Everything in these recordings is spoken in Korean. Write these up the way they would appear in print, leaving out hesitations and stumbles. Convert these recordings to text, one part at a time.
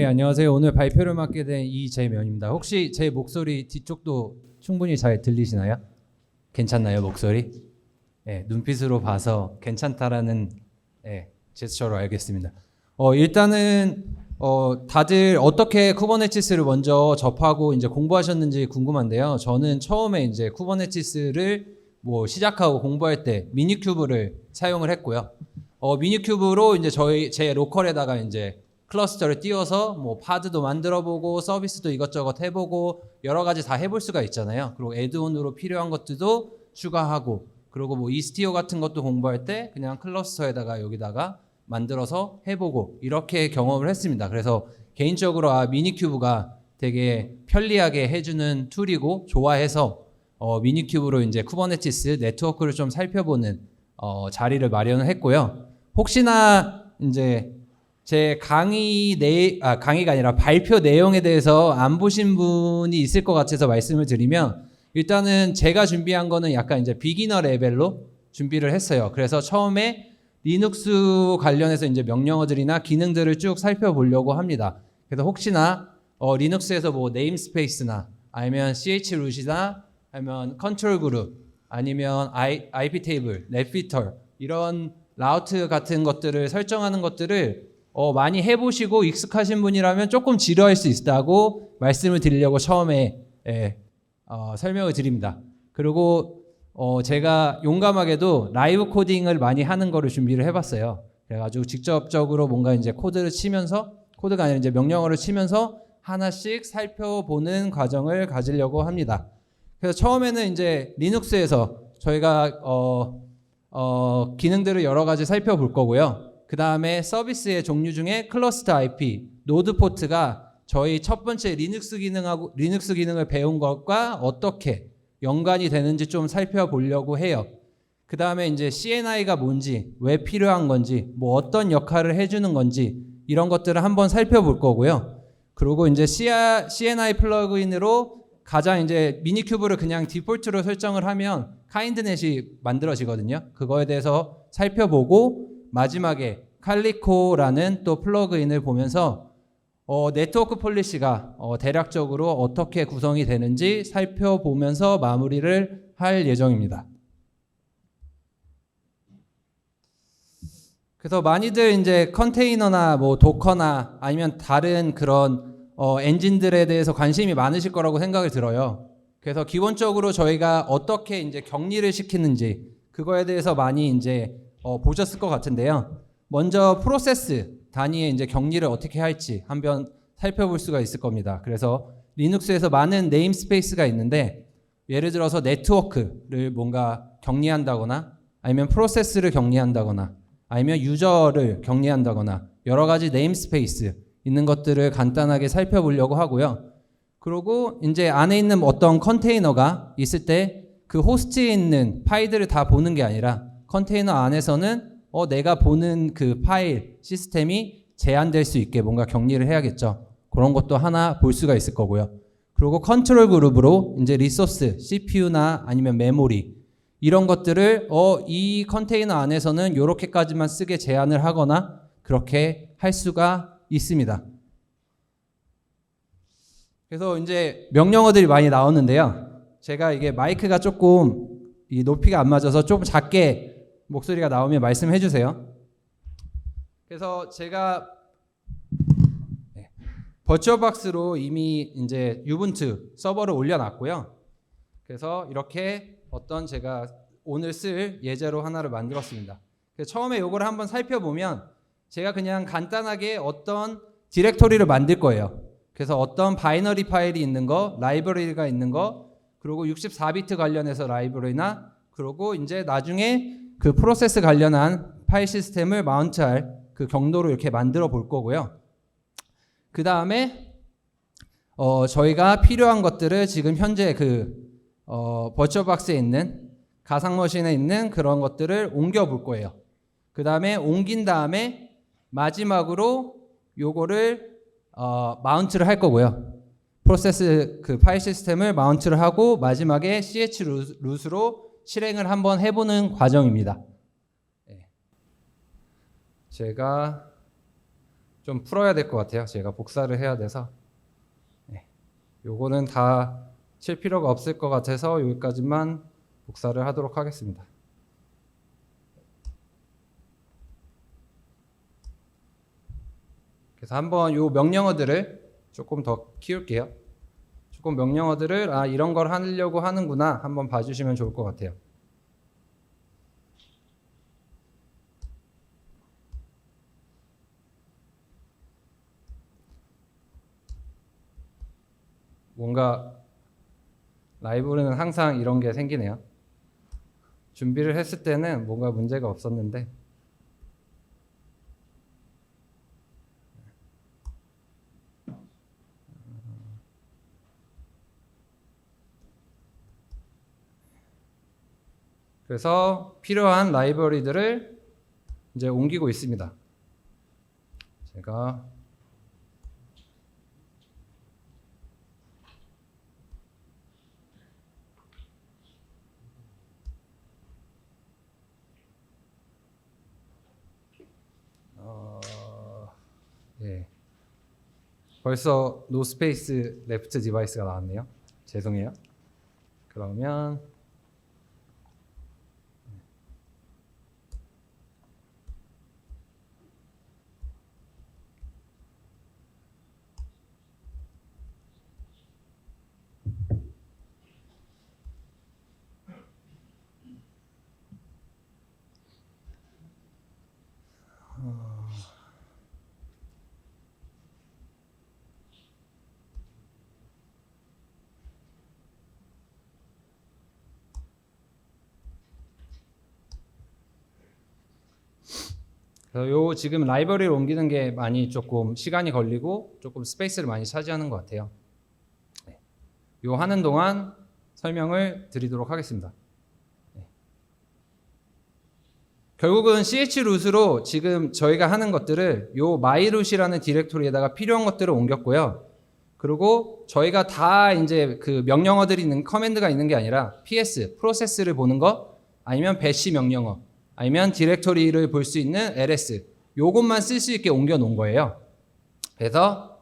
안녕하세요. 오늘 발표를 맡게 된 이재명입니다. 혹시 제 목소리 뒤쪽도 충분히 잘 들리시나요? 괜찮나요, 목소리? 네, 눈빛으로 봐서 괜찮다라는 제스처로 알겠습니다. 일단은 다들 어떻게 쿠버네티스를 먼저 접하고 이제 공부하셨는지 궁금한데요. 저는 처음에 이제 쿠버네티스를 시작하고 공부할 때 미니큐브를 사용을 했고요. 미니큐브로 이제 제 로컬에다가 이제 클러스터를 띄워서 파드도 만들어보고 서비스도 이것저것 해보고 여러 가지 다 해볼 수가 있잖아요. 그리고 애드온으로 필요한 것들도 추가하고, 그리고 이스티오 같은 것도 공부할 때 그냥 클러스터에다가 여기다가 만들어서 해보고 이렇게 경험을 했습니다. 그래서 개인적으로 미니큐브가 되게 편리하게 해주는 툴이고 좋아해서 미니큐브로 이제 쿠버네티스 네트워크를 좀 살펴보는 자리를 마련을 했고요. 혹시나 이제 제 강의가 아니라 발표 내용에 대해서 안 보신 분이 있을 것 같아서 말씀을 드리면, 일단은 제가 준비한 거는 약간 이제 비기너 레벨로 준비를 했어요. 그래서 처음에 리눅스 관련해서 이제 명령어들이나 기능들을 쭉 살펴보려고 합니다. 그래서 혹시나 리눅스에서 네임스페이스나 아니면 chroot이나 아니면 컨트롤 그룹 아니면 IP 테이블, 넷피터 이런 라우트 같은 것들을 설정하는 것들을 많이 해보시고 익숙하신 분이라면 조금 지루할 수 있다고 말씀을 드리려고 처음에 설명을 드립니다. 그리고 제가 용감하게도 라이브 코딩을 많이 하는 거를 준비를 해봤어요. 그래가지고 직접적으로 뭔가 이제 코드를 치면서, 코드가 아니라 이제 명령어를 치면서 하나씩 살펴보는 과정을 가지려고 합니다. 그래서 처음에는 이제 리눅스에서 저희가 기능들을 여러 가지 살펴볼 거고요. 그 다음에 서비스의 종류 중에 클러스터 IP, 노드 포트가 저희 첫 번째 리눅스 기능을 배운 것과 어떻게 연관이 되는지 좀 살펴보려고 해요. 그 다음에 이제 CNI가 뭔지, 왜 필요한 건지, 어떤 역할을 해주는 건지 이런 것들을 한번 살펴볼 거고요. 그리고 이제 CNI 플러그인으로 가장 이제 미니큐브를 그냥 디폴트로 설정을 하면 카인드넷이 만들어지거든요. 그거에 대해서 살펴보고 마지막에 칼리코라는 또 플러그인을 보면서 네트워크 폴리시가 대략적으로 어떻게 구성이 되는지 살펴보면서 마무리를 할 예정입니다. 그래서 많이들 이제 컨테이너나 도커나 아니면 다른 그런 엔진들에 대해서 관심이 많으실 거라고 생각을 들어요. 그래서 기본적으로 저희가 어떻게 이제 격리를 시키는지 그거에 대해서 많이 이제 보셨을 것 같은데요. 먼저 프로세스 단위의 이제 격리를 어떻게 할지 한번 살펴볼 수가 있을 겁니다. 그래서 리눅스에서 많은 네임스페이스가 있는데, 예를 들어서 네트워크를 뭔가 격리한다거나 아니면 프로세스를 격리한다거나 아니면 유저를 격리한다거나 여러 가지 네임스페이스 있는 것들을 간단하게 살펴보려고 하고요. 그리고 이제 안에 있는 어떤 컨테이너가 있을 때 그 호스트에 있는 파일들을 다 보는 게 아니라 컨테이너 안에서는 내가 보는 그 파일 시스템이 제한될 수 있게 뭔가 격리를 해야겠죠. 그런 것도 하나 볼 수가 있을 거고요. 그리고 컨트롤 그룹으로 이제 리소스, CPU나 아니면 메모리 이런 것들을 이 컨테이너 안에서는 이렇게까지만 쓰게 제한을 하거나 그렇게 할 수가 있습니다. 그래서 이제 명령어들이 많이 나오는데요. 제가 이게 마이크가 조금 이 높이가 안 맞아서 조금 작게 목소리가 나오면 말씀해 주세요. 그래서 제가 버추얼박스로 이미 이제 유분투 서버를 올려놨고요. 그래서 이렇게 제가 오늘 쓸 예제로 하나를 만들었습니다. 그래서 처음에 이걸 한번 살펴보면 제가 그냥 간단하게 어떤 디렉토리를 만들 거예요. 그래서 어떤 바이너리 파일이 있는 거, 라이브러리가 있는 거, 그리고 64비트 관련해서 라이브러리나, 그리고 이제 나중에 그 프로세스 관련한 파일 시스템을 마운트할 그 경로로 이렇게 만들어 볼 거고요. 그 다음에 저희가 필요한 것들을 지금 현재 버추얼박스에 있는 가상머신에 있는 그런 것들을 옮겨 볼 거예요. 그 다음에 옮긴 다음에 마지막으로 요거를 마운트를 할 거고요. 프로세스 그 파일 시스템을 마운트를 하고 마지막에 chroot으로 실행을 한번 해보는 과정입니다. 제가 좀 풀어야 될 것 같아요. 제가 복사를 해야 돼서. 네. 요거는 다 칠 필요가 없을 것 같아서 여기까지만 복사를 하도록 하겠습니다. 그래서 한번 요 명령어들을 조금 더 키울게요. 조금 명령어들을 이런 걸 하려고 하는구나 한번 봐주시면 좋을 것 같아요. 뭔가 라이브러리는 항상 이런 게 생기네요. 준비를 했을 때는 뭔가 문제가 없었는데 그래서 필요한 라이브러리들을 이제 옮기고 있습니다. 제가 예. 벌써 no space left device가 나왔네요. 죄송해요. 그러면 그래서 요 지금 라이브러리를 옮기는 게 많이 조금 시간이 걸리고 조금 스페이스를 많이 차지하는 것 같아요. 네. 요 하는 동안 설명을 드리도록 하겠습니다. 네. 결국은 chroot으로 지금 저희가 하는 것들을 요 myroot이라는 디렉토리에다가 필요한 것들을 옮겼고요. 그리고 저희가 다 이제 그 명령어들이 있는 커맨드가 있는 게 아니라 ps 프로세스를 보는 거 아니면 bash 명령어 아니면 디렉토리를 볼 수 있는 ls 요것만 쓸 수 있게 옮겨 놓은 거예요. 그래서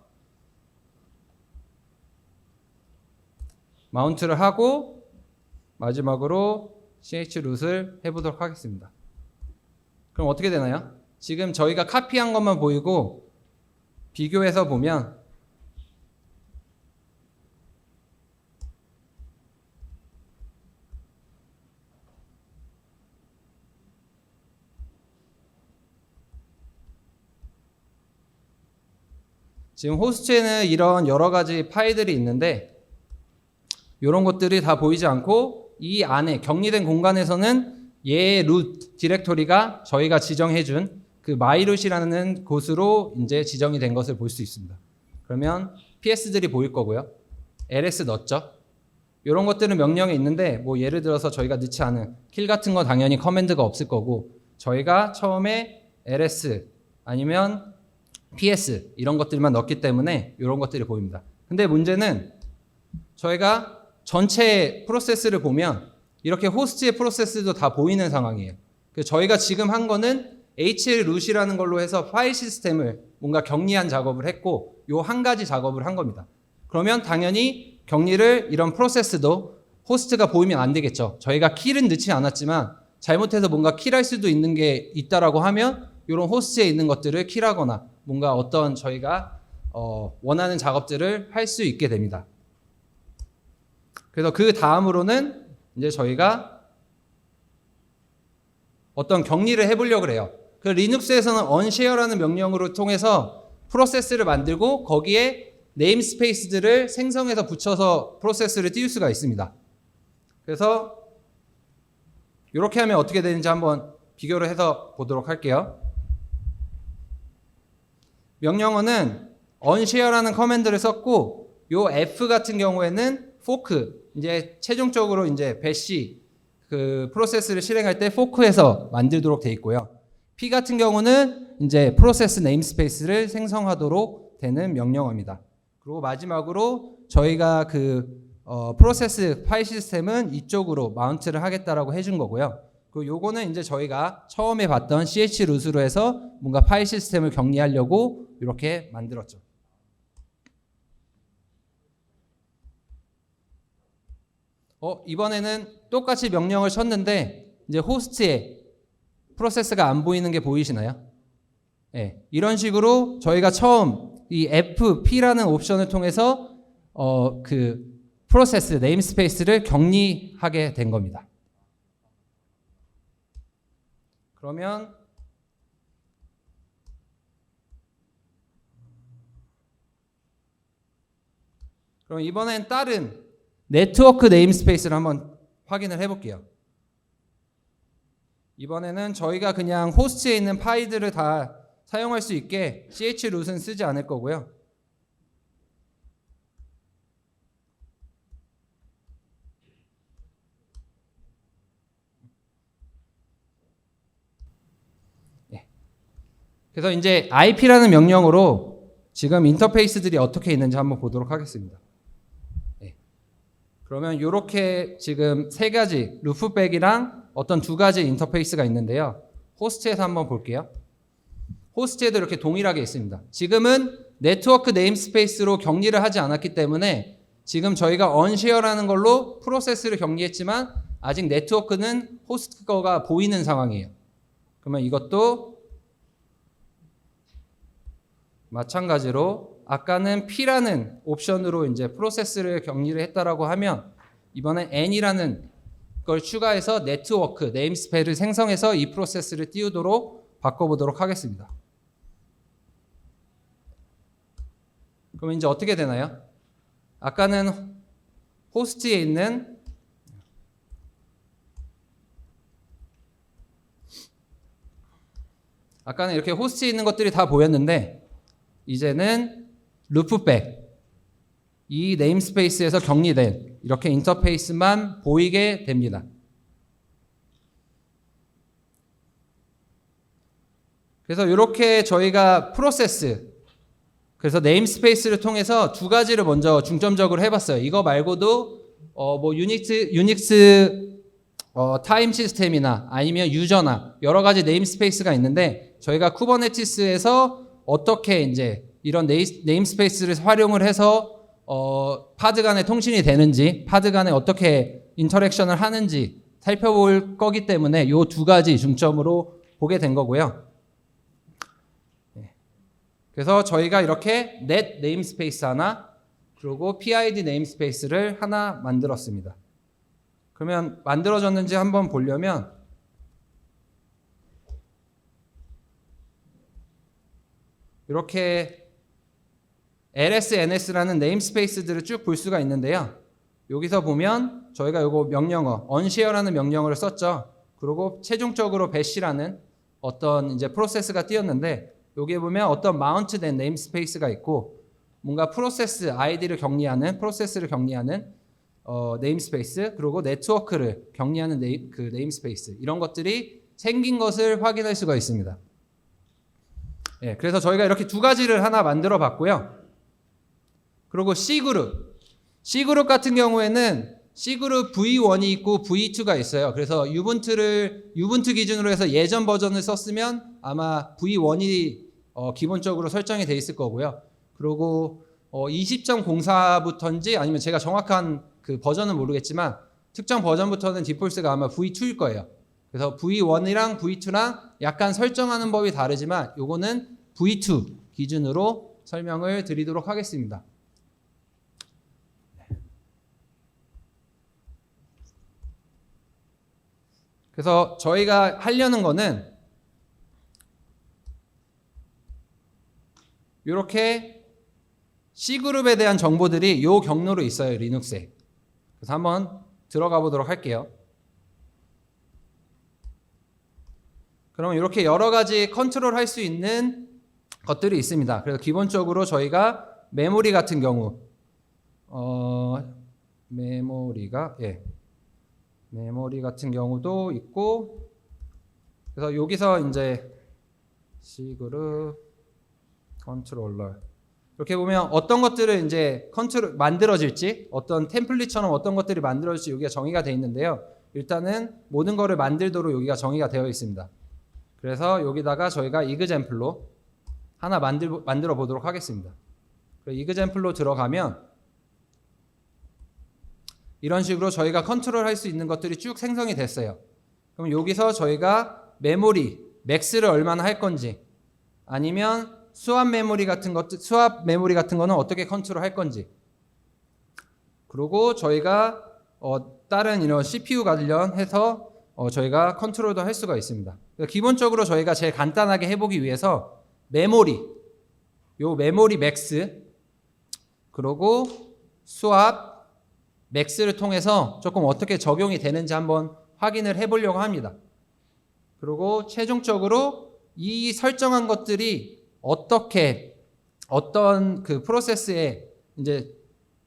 마운트를 하고 마지막으로 chroot을 해보도록 하겠습니다. 그럼 어떻게 되나요? 지금 저희가 카피한 것만 보이고 비교해서 보면 지금 호스트에는 이런 여러 가지 파일들이 있는데 이런 것들이 다 보이지 않고 이 안에 격리된 공간에서는 얘 root 디렉토리가 저희가 지정해준 그 myroot이라는 곳으로 이제 지정이 된 것을 볼 수 있습니다. 그러면 ps들이 보일 거고요. ls 넣었죠. 이런 것들은 명령에 있는데 뭐 예를 들어서 저희가 넣지 않은 킬 같은 거 당연히 커맨드가 없을 거고 저희가 처음에 ls 아니면 ps 이런 것들만 넣었기 때문에 이런 것들이 보입니다. 근데 문제는 저희가 전체 프로세스를 보면 이렇게 호스트의 프로세스도 다 보이는 상황이에요. 저희가 지금 한 거는 HLroot이라는 걸로 해서 파일 시스템을 뭔가 격리한 작업을 했고 요 한 가지 작업을 한 겁니다. 그러면 당연히 격리를 이런 프로세스도 호스트가 보이면 안 되겠죠. 저희가 킬은 넣지 않았지만 잘못해서 뭔가 킬할 수도 있는 게 있다라고 하면 이런 호스트에 있는 것들을 킬하거나 뭔가 어떤 저희가 원하는 작업들을 할 수 있게 됩니다. 그래서 그 다음으로는 이제 저희가 어떤 격리를 해보려고 해요. 그 리눅스에서는 unshare라는 명령으로 통해서 프로세스를 만들고 거기에 네임스페이스들을 생성해서 붙여서 프로세스를 띄울 수가 있습니다. 그래서 이렇게 하면 어떻게 되는지 한번 비교를 해서 보도록 할게요. 명령어는 unshare라는 커맨드를 썼고 요 f 같은 경우에는 fork 이제 최종적으로 이제 bash 그 프로세스를 실행할 때 fork해서 만들도록 돼 있고요. p 같은 경우는 이제 프로세스 네임스페이스를 생성하도록 되는 명령어입니다. 그리고 마지막으로 저희가 그 프로세스 파일 시스템은 이쪽으로 마운트를 하겠다라고 해준 거고요. 그 요거는 이제 저희가 처음에 봤던 CH 루트로 해서 뭔가 파일 시스템을 격리하려고 이렇게 만들었죠. 이번에는 똑같이 명령을 쳤는데 이제 호스트에 프로세스가 안 보이는 게 보이시나요? 네, 이런 식으로 저희가 처음 이 FP라는 옵션을 통해서 그 프로세스 네임스페이스를 격리하게 된 겁니다. 그러면 이번엔 다른 네트워크 네임스페이스를 한번 확인을 해볼게요. 이번에는 저희가 그냥 호스트에 있는 파일들을 다 사용할 수 있게 CH 루트는 쓰지 않을 거고요. 그래서 이제 IP라는 명령으로 지금 인터페이스들이 어떻게 있는지 한번 보도록 하겠습니다. 그러면 이렇게 지금 세 가지 루프백이랑 어떤 두 가지 인터페이스가 있는데요. 호스트에서 한번 볼게요. 호스트에도 이렇게 동일하게 있습니다. 지금은 네트워크 네임스페이스로 격리를 하지 않았기 때문에 지금 저희가 언쉐어라는 걸로 프로세스를 격리했지만 아직 네트워크는 호스트 거가 보이는 상황이에요. 그러면 이것도 마찬가지로 아까는 P라는 옵션으로 이제 프로세스를 격리를 했다라고 하면 이번엔 N이라는 걸 추가해서 네트워크 네임스페이스를 생성해서 이 프로세스를 띄우도록 바꿔보도록 하겠습니다. 그럼 이제 어떻게 되나요? 아까는 호스트에 있는 아까는 이렇게 호스트에 있는 것들이 다 보였는데 이제는 루프백 이 네임스페이스에서 격리된 이렇게 인터페이스만 보이게 됩니다. 그래서 이렇게 저희가 프로세스 그래서 네임스페이스를 통해서 두 가지를 먼저 중점적으로 해봤어요. 이거 말고도 뭐 유닉스 타임 시스템이나 아니면 유저나 여러 가지 네임스페이스가 있는데 저희가 쿠버네티스에서 어떻게 이제 이런 네임스페이스를 활용을 해서 파드 간의 통신이 되는지 파드 간에 어떻게 인터랙션을 하는지 살펴볼 거기 때문에 이 두 가지 중점으로 보게 된 거고요. 그래서 저희가 이렇게 net 네임스페이스 하나 그리고 PID 네임스페이스를 하나 만들었습니다. 그러면 만들어졌는지 한번 보려면 이렇게 LSNS라는 네임스페이스들을 쭉 볼 수가 있는데요. 여기서 보면 저희가 이거 명령어 unshare라는 명령어를 썼죠. 그리고 최종적으로 bash라는 어떤 이제 프로세스가 띄었는데 여기에 보면 어떤 마운트된 네임스페이스가 있고 뭔가 프로세스 아이디를 격리하는 프로세스를 격리하는 네임스페이스 그리고 네트워크를 격리하는 그 네임스페이스 이런 것들이 생긴 것을 확인할 수가 있습니다. 예, 그래서 저희가 이렇게 두 가지를 하나 만들어 봤고요. 그리고 C그룹 같은 경우에는 C그룹 V1이 있고 V2가 있어요. 그래서 유분투 기준으로 해서 예전 버전을 썼으면 아마 V1이 기본적으로 설정이 돼 있을 거고요. 그리고 20.04부터인지 아니면 제가 정확한 그 버전은 모르겠지만 특정 버전부터는 디폴트가 아마 V2일 거예요. 그래서 V1이랑 V2랑 약간 설정하는 법이 다르지만 요거는 V2 기준으로 설명을 드리도록 하겠습니다. 그래서 저희가 하려는 거는 이렇게 C그룹에 대한 정보들이 이 경로로 있어요. 리눅스에. 그래서 한번 들어가 보도록 할게요. 그러면 이렇게 여러 가지 컨트롤 할 수 있는 것들이 있습니다. 그래서 기본적으로 저희가 메모리 같은 경우 메모리 같은 경우도 있고 그래서 여기서 이제 C그룹 컨트롤러 이렇게 보면 어떤 것들을 이제 컨트롤 만들어질지 어떤 템플릿처럼 어떤 것들이 만들어질지 여기가 정의가 되어 있는데요. 일단은 모든 거를 만들도록 여기가 정의가 되어 있습니다. 그래서 여기다가 저희가 example로 하나 만들어 보도록 하겠습니다. example로 들어가면 이런 식으로 저희가 컨트롤 할 수 있는 것들이 쭉 생성이 됐어요. 그럼 여기서 저희가 메모리, 맥스를 얼마나 할 건지, 아니면 수압 메모리 같은 거는 어떻게 컨트롤 할 건지, 그리고 저희가 다른 이런 CPU 관련해서 저희가 컨트롤도 할 수가 있습니다. 기본적으로 저희가 제일 간단하게 해보기 위해서 메모리 맥스, 그리고 수압 맥스를 통해서 조금 어떻게 적용이 되는지 한번 확인을 해보려고 합니다. 그리고 최종적으로 이 설정한 것들이 어떤 그 프로세스에 이제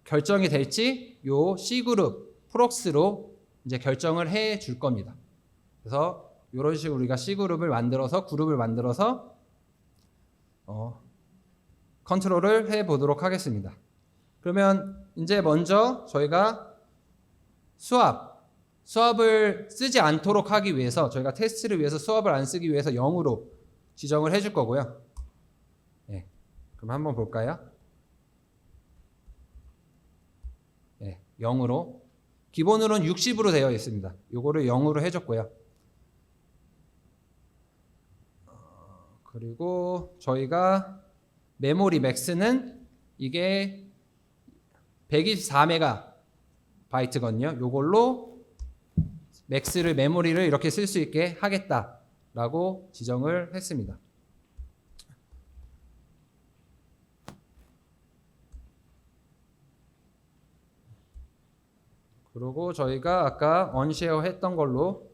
결정이 될지 요 C그룹, 프록스로 이제 결정을 해 줄 겁니다. 그래서 이런 식으로 우리가 C그룹을 만들어서 컨트롤을 해 보도록 하겠습니다. 그러면 이제 먼저 저희가 수압을 쓰지 않도록 하기 위해서, 저희가 테스트를 위해서 수압을 안 쓰기 위해서 0으로 지정을 해줄 거고요. 네, 그럼 한번 볼까요? 네, 0으로. 기본으로는 60으로 되어 있습니다. 요거를 0으로 해줬고요. 그리고 저희가 메모리 맥스는 이게 124MB거든요. 요걸로 메모리를 이렇게 쓸 수 있게 하겠다라고 지정을 했습니다. 그리고 저희가 아까 언쉐어 했던 걸로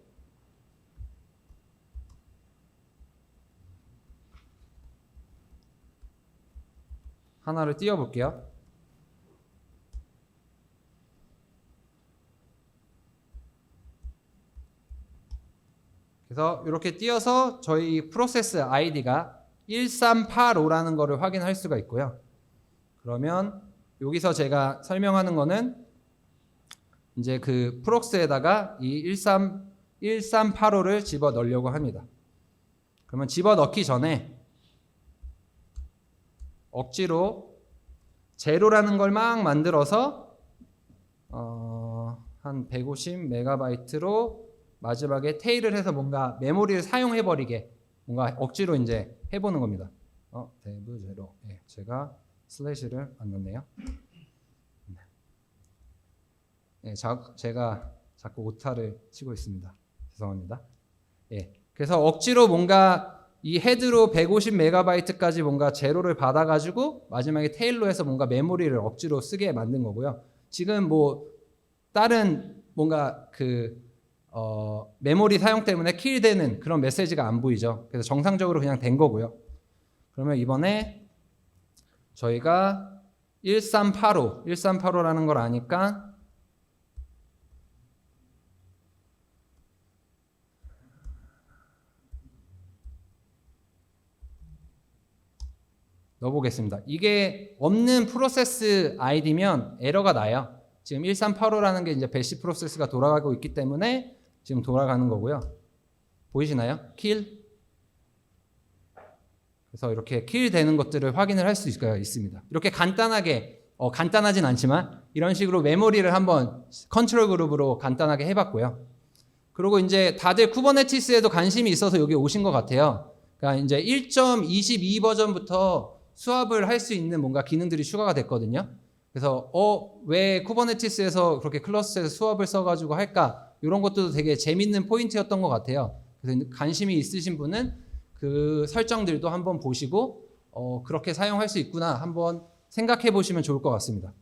하나를 띄워 볼게요. 그래서 이렇게 띄어서 저희 프로세스 아이디가 1385라는 거를 확인할 수가 있고요. 그러면 여기서 제가 설명하는 거는 이제 그 프록스에다가 이 1385를 집어 넣으려고 합니다. 그러면 집어 넣기 전에 억지로 제로라는 걸 막 만들어서 한 150MB로 마지막에 테일을 해서 뭔가 메모리를 사용해 버리게 뭔가 억지로 이제 해보는 겁니다. 데브 제로. 네, 제가 슬래시를 안 넣네요. 네, 제가 자꾸 오타를 치고 있습니다. 죄송합니다. 예, 그래서 억지로 뭔가 이 헤드로 150MB까지 뭔가 제로를 받아가지고 마지막에 테일로 해서 뭔가 메모리를 억지로 쓰게 만든 거고요. 지금 뭐 다른 뭔가 그 메모리 사용 때문에 킬되는 그런 메시지가 안 보이죠. 그래서 정상적으로 그냥 된 거고요. 그러면 이번에 저희가 1385라는 걸 아니까 넣어보겠습니다. 이게 없는 프로세스 아이디면 에러가 나요. 지금 1385라는 게 이제 배시 프로세스가 돌아가고 있기 때문에 지금 돌아가는 거고요. 보이시나요? 킬. 그래서 이렇게 킬 되는 것들을 확인을 할 수 있습니다. 이렇게 간단하게, 간단하진 않지만 이런 식으로 메모리를 한번 컨트롤 그룹으로 간단하게 해봤고요. 그리고 이제 다들 쿠버네티스에도 관심이 있어서 여기 오신 것 같아요. 그러니까 이제 1.22 버전부터 수압을 할 수 있는 뭔가 기능들이 추가가 됐거든요. 그래서 왜 쿠버네티스에서 그렇게 클러스터에서 수압을 써가지고 할까? 이런 것도 되게 재밌는 포인트였던 것 같아요. 그래서 관심이 있으신 분은 그 설정들도 한번 보시고 그렇게 사용할 수 있구나 한번 생각해 보시면 좋을 것 같습니다.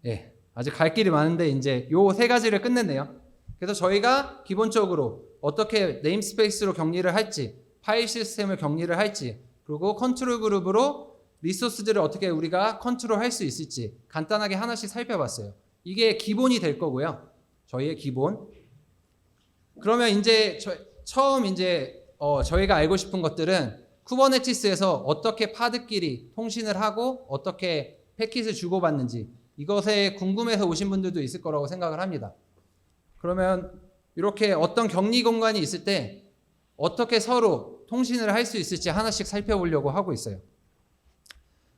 예, 아직 갈 길이 많은데 이제 요 세 가지를 끝냈네요. 그래서 저희가 기본적으로 어떻게 네임스페이스로 격리를 할지, 파일 시스템을 격리를 할지, 그리고 컨트롤 그룹으로 리소스들을 어떻게 우리가 컨트롤 할 수 있을지 간단하게 하나씩 살펴봤어요. 이게 기본이 될 거고요. 저희의 기본. 그러면 이제 처음 이제 저희가 알고 싶은 것들은 쿠버네티스에서 어떻게 파드끼리 통신을 하고 어떻게 패킷을 주고받는지 이것에 궁금해서 오신 분들도 있을 거라고 생각을 합니다. 그러면 이렇게 어떤 격리 공간이 있을 때 어떻게 서로 통신을 할 수 있을지 하나씩 살펴보려고 하고 있어요.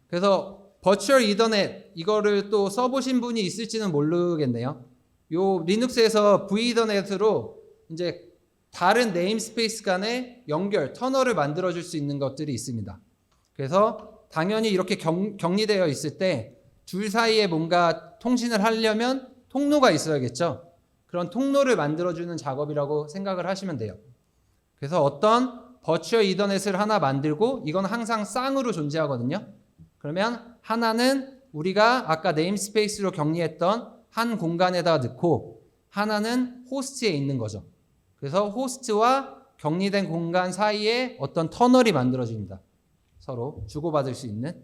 그래서 버추얼 이더넷 이거를 또 써보신 분이 있을지는 모르겠네요. 요 리눅스에서 v이더넷으로 이제 다른 네임스페이스 간의 연결, 터널을 만들어줄 수 있는 것들이 있습니다. 그래서 당연히 이렇게 격리되어 있을 때 둘 사이에 뭔가 통신을 하려면 통로가 있어야겠죠. 그런 통로를 만들어주는 작업이라고 생각을 하시면 돼요. 그래서 어떤 버추얼 이더넷을 하나 만들고 이건 항상 쌍으로 존재하거든요. 그러면 하나는 우리가 아까 네임스페이스로 격리했던 한 공간에다 넣고 하나는 호스트에 있는 거죠. 그래서 호스트와 격리된 공간 사이에 어떤 터널이 만들어집니다. 서로 주고받을 수 있는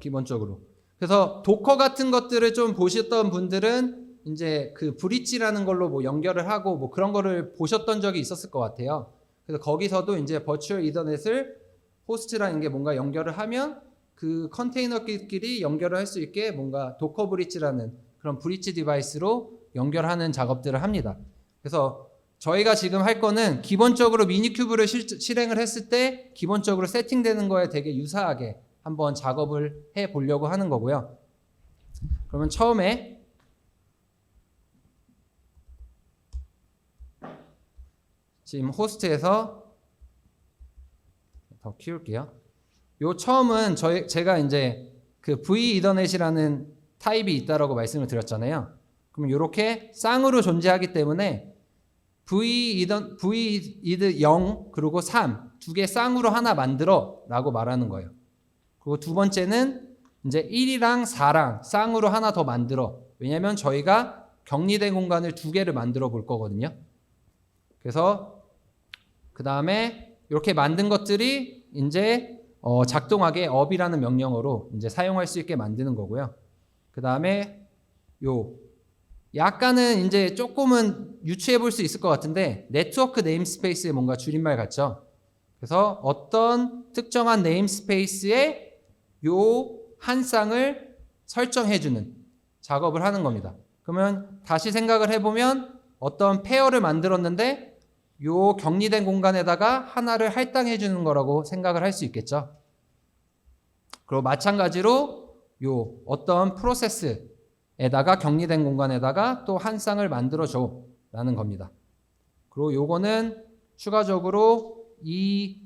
기본적으로. 그래서 도커 같은 것들을 좀 보셨던 분들은 이제 그 브릿지라는 걸로 뭐 연결을 하고 뭐 그런 거를 보셨던 적이 있었을 것 같아요. 그래서 거기서도 이제 버추얼 이더넷을 호스트라는 게 뭔가 연결을 하면 그 컨테이너끼리 연결을 할 수 있게 뭔가 도커 브릿지라는 그런 브릿지 디바이스로 연결하는 작업들을 합니다. 그래서 저희가 지금 할 거는 기본적으로 미니큐브를 실행을 했을 때 기본적으로 세팅되는 거에 되게 유사하게 한번 작업을 해 보려고 하는 거고요. 그러면 처음에 지금 호스트에서 더 키울게요. 요 처음은 제가 이제 그 V 이더넷이라는 타입이 있다라고 말씀을 드렸잖아요. 그럼 이렇게 쌍으로 존재하기 때문에 V 이드 0 그리고 3 두 개 쌍으로 하나 만들어라고 말하는 거예요. 그리고 두 번째는 이제 1이랑 4랑 쌍으로 하나 더 만들어. 왜냐면 저희가 격리된 공간을 두 개를 만들어 볼 거거든요. 그래서 그 다음에 이렇게 만든 것들이 이제 작동하게 up이라는 명령어로 이제 사용할 수 있게 만드는 거고요. 그 다음에 요 약간은 이제 조금은 유추해 볼 수 있을 것 같은데 네트워크 네임스페이스의 뭔가 줄임말 같죠. 그래서 어떤 특정한 네임스페이스에 요 한 쌍을 설정해주는 작업을 하는 겁니다. 그러면 다시 생각을 해보면 어떤 페어를 만들었는데 요 격리된 공간에다가 하나를 할당해주는 거라고 생각을 할 수 있겠죠. 그리고 마찬가지로 요 어떤 프로세스에다가 격리된 공간에다가 또 한 쌍을 만들어줘 라는 겁니다. 그리고 요거는 추가적으로 이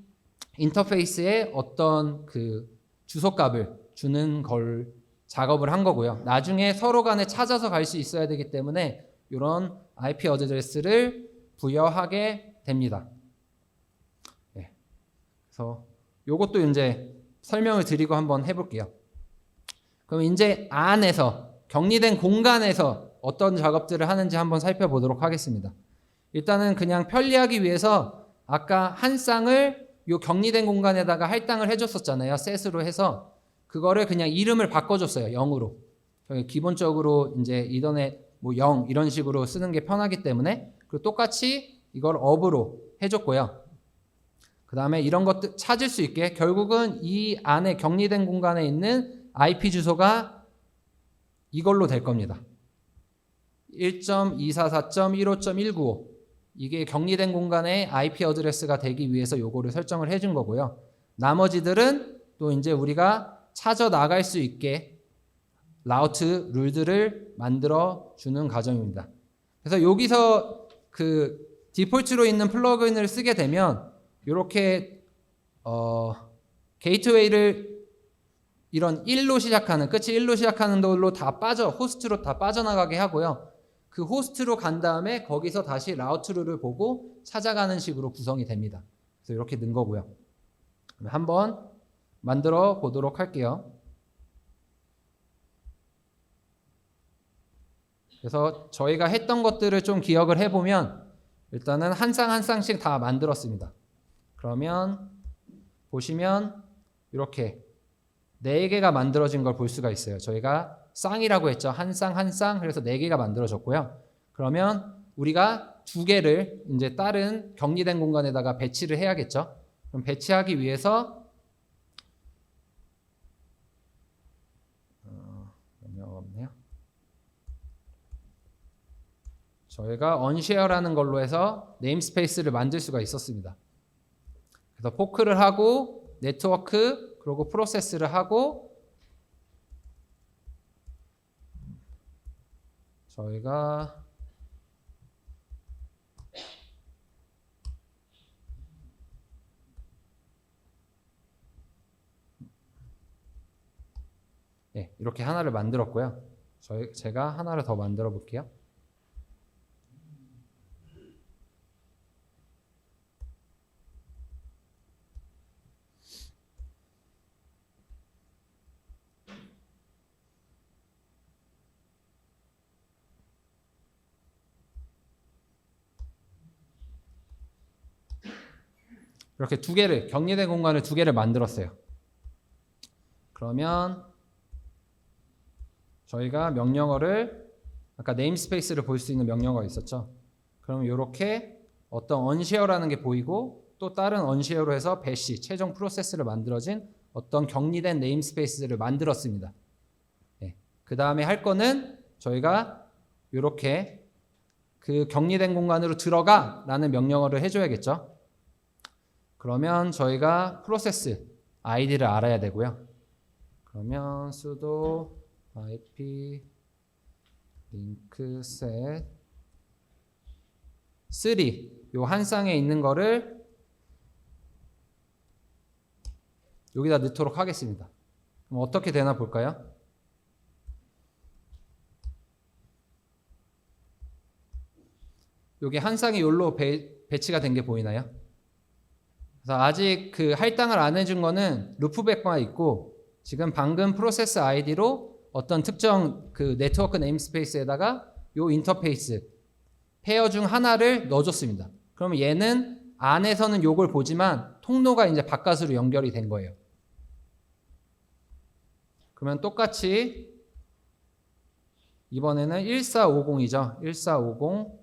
인터페이스에 어떤 그 주소값을 주는 걸 작업을 한 거고요. 나중에 서로 간에 찾아서 갈 수 있어야 되기 때문에 이런 IP 어드레스를 부여하게 됩니다. 네. 그래서 요것도 이제 설명을 드리고 한번 해볼게요. 그럼 이제 안에서 격리된 공간에서 어떤 작업들을 하는지 한번 살펴보도록 하겠습니다. 일단은 그냥 편리하기 위해서 아까 한 쌍을 요 격리된 공간에다가 할당을 해줬었잖아요. 셋으로 해서 그거를 그냥 이름을 바꿔줬어요. 0으로. 기본적으로 이제 이더넷 뭐 0 이런 식으로 쓰는 게 편하기 때문에 그리고 똑같이 이걸 up으로 해줬고요. 그 다음에 이런 것들 찾을 수 있게 결국은 이 안에 격리된 공간에 있는 IP 주소가 이걸로 될 겁니다. 1.244.15.195 이게 격리된 공간의 IP 어드레스가 되기 위해서 요거를 설정을 해준 거고요. 나머지들은 또 이제 우리가 찾아 나갈 수 있게 라우트 룰들을 만들어 주는 과정입니다. 그래서 여기서 그 디폴트로 있는 플러그인을 쓰게 되면 이렇게 게이트웨이를 이런 1로 시작하는 끝이 1로 시작하는 걸로 다 호스트로 다 빠져나가게 하고요. 그 호스트로 간 다음에 거기서 다시 라우트 룰을 보고 찾아가는 식으로 구성이 됩니다. 그래서 이렇게 넣은 거고요. 한번 만들어 보도록 할게요. 그래서 저희가 했던 것들을 좀 기억을 해보면 일단은 한 쌍 한 쌍씩 다 만들었습니다. 그러면 보시면 이렇게 4개가 만들어진 걸 볼 수가 있어요. 저희가 쌍이라고 했죠. 한 쌍 한 쌍 그래서 4개가 만들어졌고요. 그러면 우리가 2개를 이제 다른 격리된 공간에다가 배치를 해야겠죠. 그럼 배치하기 위해서 없네요. 저희가 unshare라는 걸로 해서 네임스페이스를 만들 수가 있었습니다. 그래서 포크를 하고 네트워크 그리고 프로세스를 하고 저희가 이렇게 하나를 만들었고요. 제가 하나를 더 만들어 볼게요. 이렇게 두 개를 격리된 공간을 두 개를 만들었어요. 그러면 저희가 명령어를 아까 네임스페이스를 볼 수 있는 명령어가 있었죠. 그럼 이렇게 어떤 unshare라는 게 보이고 또 다른 unshare로 해서 배시 최종 프로세스를 만들어진 어떤 격리된 네임스페이스를 만들었습니다. 그 다음에 할 거는 저희가 이렇게 그 격리된 공간으로 들어가 라는 명령어를 해줘야겠죠. 그러면 저희가 프로세스 아이디를 알아야 되고요. 그러면 sudo ip link set 3 요 한 쌍에 있는 거를 여기다 넣도록 하겠습니다. 그럼 어떻게 되나 볼까요? 여기 한 쌍이 여기로 배치가 된 게 보이나요? 그래서 아직 그 할당을 안 해준 거는 루프백만 있고 지금 방금 프로세스 아이디로 어떤 특정 그 네트워크 네임스페이스에다가 요 인터페이스 페어 중 하나를 넣어줬습니다. 그러면 얘는 안에서는 요걸 보지만 통로가 이제 바깥으로 연결이 된 거예요. 그러면 똑같이 이번에는 1450이죠. 1450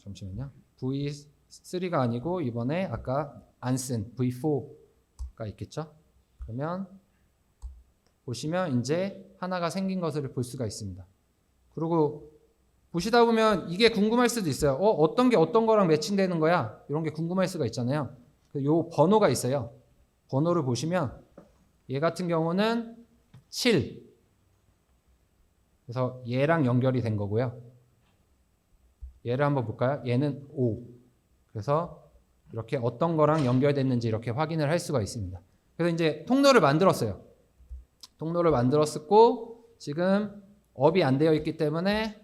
잠시만요. V3가 아니고 이번에 아까 안 쓴 V4가 있겠죠. 그러면 보시면 이제 하나가 생긴 것을 볼 수가 있습니다. 그리고 보시다 보면 이게 궁금할 수도 있어요. 어떤 게 어떤 거랑 매칭되는 거야? 이런 게 궁금할 수가 있잖아요. 요 번호가 있어요. 번호를 보시면 얘 같은 경우는 7. 그래서 얘랑 연결이 된 거고요. 얘를 한번 볼까요? 얘는 5. 그래서 이렇게 어떤 거랑 연결됐는지 이렇게 확인을 할 수가 있습니다. 그래서 이제 통로를 만들었어요. 통로를 만들었고 지금 업이 안 되어 있기 때문에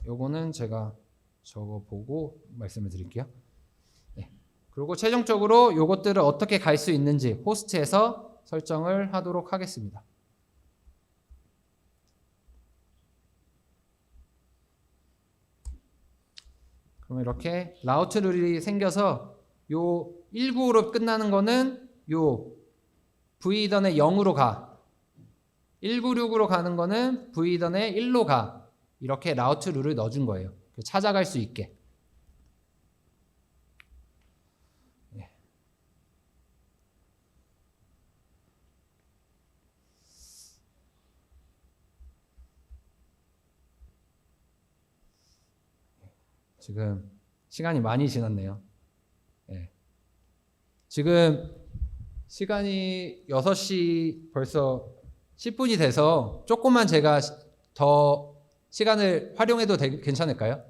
요거는 제가 저거 보고 말씀을 드릴게요. 그리고 최종적으로 요것들을 어떻게 갈 수 있는지 호스트에서 설정을 하도록 하겠습니다. 그러면 이렇게 라우트 룰이 생겨서 요 195로 끝나는 거는 요 V던의 0으로 가. 196으로 가는 거는 V던의 1로 가. 이렇게 라우트 룰을 넣어준 거예요. 찾아갈 수 있게. 지금 시간이 많이 지났네요. 지금 시간이 6시 벌써 10분이 돼서 조금만 제가 더 시간을 활용해도 괜찮을까요?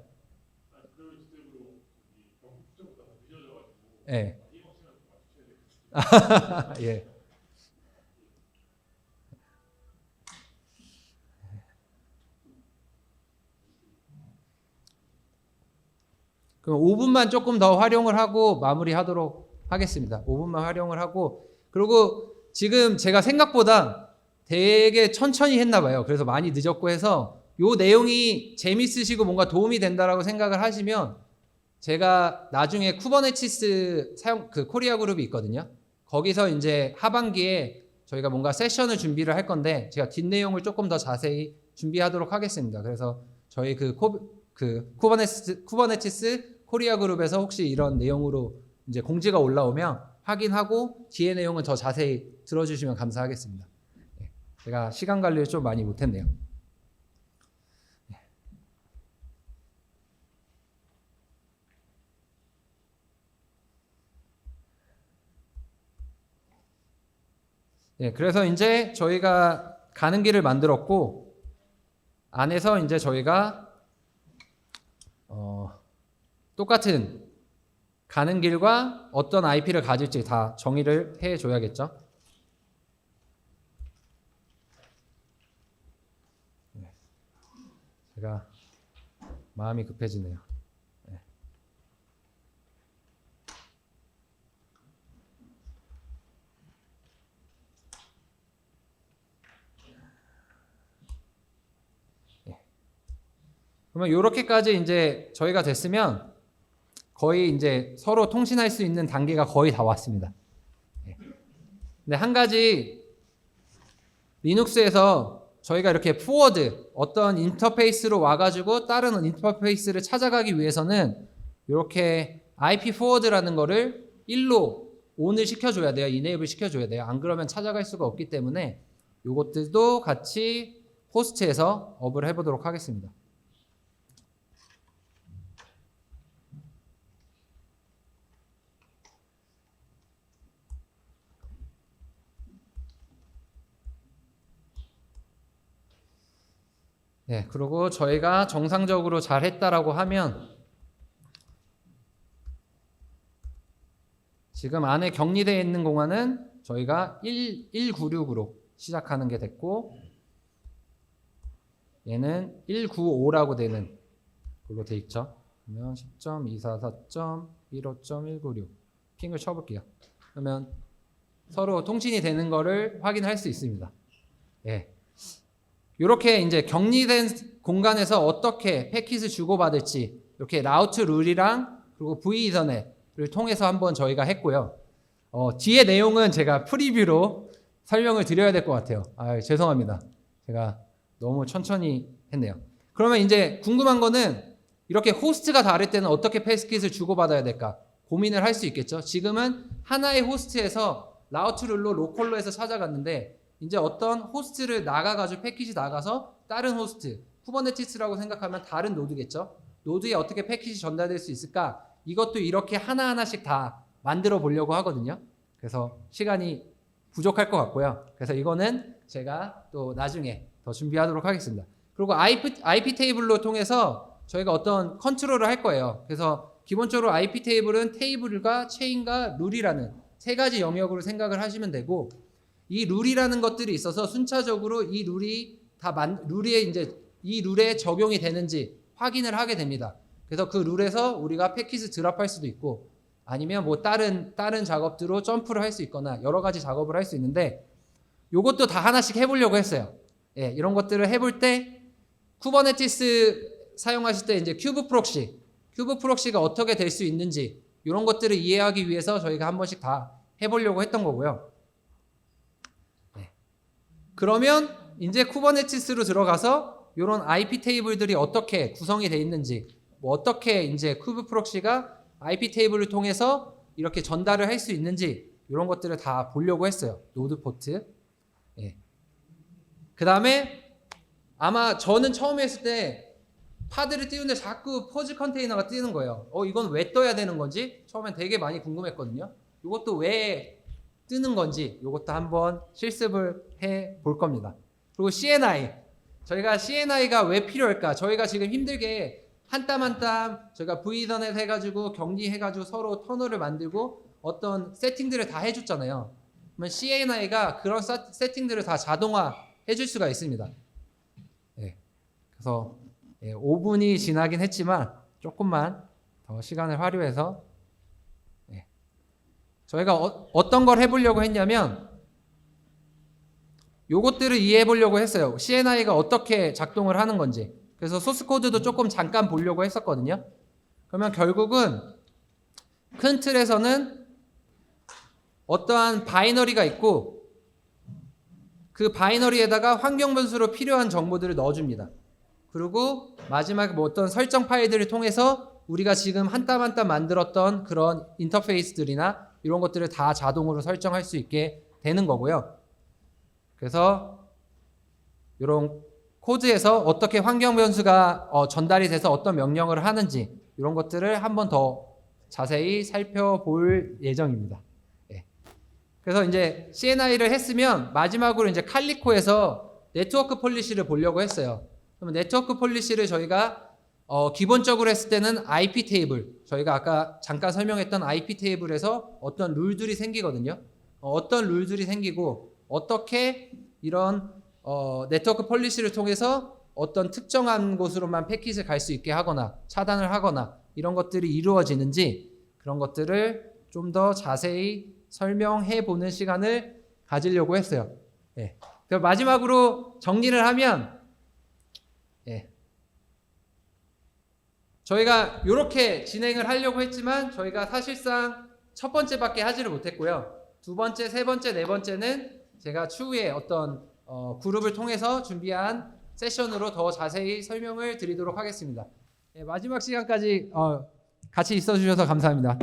네. 예. 그럼 5분만 조금 더 활용을 하고 마무리하도록 하겠습니다. 5분만 활용을 하고 그리고 지금 제가 생각보다 되게 천천히 했나 봐요. 그래서 많이 늦었고 해서 요 내용이 재밌으시고 뭔가 도움이 된다라고 생각을 하시면 제가 나중에 쿠버네티스 그 코리아 그룹이 있거든요. 거기서 이제 하반기에 저희가 뭔가 세션을 준비를 할 건데 제가 뒷내용을 조금 더 자세히 준비하도록 하겠습니다. 그래서 저희 그 쿠버네티스 코리아 그룹에서 혹시 이런 내용으로 이제 공지가 올라오면 확인하고 뒤에 내용은 더 자세히 들어주시면 감사하겠습니다. 제가 시간 관리를 좀 많이 못했네요. 그래서 이제 저희가 가는 길을 만들었고 안에서 이제 저희가 똑같은 가는 길과 어떤 IP를 가질지 다 정의를 해줘야겠죠. 제가 마음이 급해지네요. 그러면 이렇게까지 이제 저희가 됐으면 거의 이제 서로 통신할 수 있는 단계가 거의 다 왔습니다. 근데 한 가지 리눅스에서 저희가 이렇게 포워드 어떤 인터페이스로 와가지고 다른 인터페이스를 찾아가기 위해서는 이렇게 IP 포워드라는 거를 1로 ON을 시켜줘야 돼요. 이네이블 시켜줘야 돼요. 안 그러면 찾아갈 수가 없기 때문에 이것들도 같이 호스트에서 업을 해보도록 하겠습니다. 그리고 저희가 정상적으로 잘 했다라고 하면 지금 안에 격리되어 있는 공간은 저희가 196으로 시작하는 게 됐고 얘는 195라고 되는 걸로 돼 있죠. 그러면 10.244.15.196 핑을 쳐볼게요. 그러면 서로 통신이 되는 거를 확인할 수 있습니다. 이렇게 이제 격리된 공간에서 어떻게 패킷을 주고받을지 이렇게 라우트 룰이랑 그리고 V 이더넷을 통해서 한번 저희가 했고요. 뒤에 내용은 제가 프리뷰로 설명을 드려야 될 것 같아요. 죄송합니다. 제가 너무 천천히 했네요. 그러면 이제 궁금한 거는 이렇게 호스트가 다를 때는 어떻게 패킷을 주고받아야 될까 고민을 할 수 있겠죠. 지금은 하나의 호스트에서 라우트 룰로 로컬로 해서 찾아갔는데 이제 어떤 호스트를 나가가지고 패킷이 나가서 다른 호스트, 쿠버네티스라고 생각하면 다른 노드겠죠. 노드에 어떻게 패킷이 전달될 수 있을까? 이것도 이렇게 하나하나씩 다 만들어 보려고 하거든요. 그래서 시간이 부족할 것 같고요. 그래서 이거는 제가 또 나중에 더 준비하도록 하겠습니다. 그리고 IP 테이블로 통해서 저희가 어떤 컨트롤을 할 거예요. 그래서 기본적으로 IP 테이블은 테이블과 체인과 룰이라는 세 가지 영역으로 생각을 하시면 되고 이 룰이라는 것들이 있어서 순차적으로 이 룰이 룰에 이제 이 룰에 적용이 되는지 확인을 하게 됩니다. 그래서 그 룰에서 우리가 패킷을 드랍할 수도 있고 아니면 뭐 다른 작업들로 점프를 할 수 있거나 여러 가지 작업을 할 수 있는데 요것도 다 하나씩 해보려고 했어요. 이런 것들을 해볼 때 쿠버네티스 사용하실 때 이제 큐브 프록시가 어떻게 될 수 있는지 이런 것들을 이해하기 위해서 저희가 한 번씩 다 해보려고 했던 거고요. 그러면 이제 쿠버네티스로 들어가서 이런 IP 테이블들이 어떻게 구성이 되어 있는지 뭐 어떻게 이제 큐브 프록시가 IP 테이블을 통해서 이렇게 전달을 할 수 있는지 이런 것들을 다 보려고 했어요. 노드 포트. 그 다음에 아마 저는 처음에 했을 때 파드를 띄우는데 자꾸 퍼즐 컨테이너가 뜨는 거예요. 이건 왜 떠야 되는 건지 처음엔 되게 많이 궁금했거든요. 이것도 왜 뜨는 건지 이것도 한번 실습을 해 볼 겁니다. 그리고 CNI 저희가 CNI가 왜 필요할까? 저희가 지금 힘들게 한 땀 한 땀 저희가 V선에 해가지고 격리해가지고 서로 터널을 만들고 어떤 세팅들을 다 해줬잖아요. 그러면 CNI가 그런 세팅들을 다 자동화 해줄 수가 있습니다. 그래서 5분이 지나긴 했지만 조금만 더 시간을 활용해서 저희가 어떤 걸 해보려고 했냐면 요것들을 이해해 보려고 했어요. CNI가 어떻게 작동을 하는 건지. 그래서 소스 코드도 조금 잠깐 보려고 했었거든요. 그러면 결국은 큰 틀에서는 어떠한 바이너리가 있고 그 바이너리에다가 환경 변수로 필요한 정보들을 넣어줍니다. 그리고 마지막에 뭐 어떤 설정 파일들을 통해서 우리가 지금 한 땀 한 땀 만들었던 그런 인터페이스들이나 이런 것들을 다 자동으로 설정할 수 있게 되는 거고요. 그래서 이런 코드에서 어떻게 환경 변수가 전달이 돼서 어떤 명령을 하는지 이런 것들을 한 번 더 자세히 살펴볼 예정입니다. 예. 그래서 이제 CNI를 했으면 마지막으로 이제 칼리코에서 네트워크 폴리시를 보려고 했어요. 그러면 네트워크 폴리시를 저희가 기본적으로 했을 때는 IP 테이블, 저희가 아까 잠깐 설명했던 IP 테이블에서 어떤 룰들이 생기거든요. 어떤 룰들이 생기고 어떻게 이런 네트워크 폴리시를 통해서 어떤 특정한 곳으로만 패킷을 갈 수 있게 하거나 차단을 하거나 이런 것들이 이루어지는지 그런 것들을 좀 더 자세히 설명해 보는 시간을 가지려고 했어요. 예. 그럼 마지막으로 정리를 하면 예. 저희가 이렇게 진행을 하려고 했지만 저희가 사실상 첫 번째밖에 하지를 못했고요. 두 번째, 세 번째, 네 번째는 제가 추후에 어떤 그룹을 통해서 준비한 세션으로 더 자세히 설명을 드리도록 하겠습니다. 네, 마지막 시간까지 같이 있어 주셔서 감사합니다.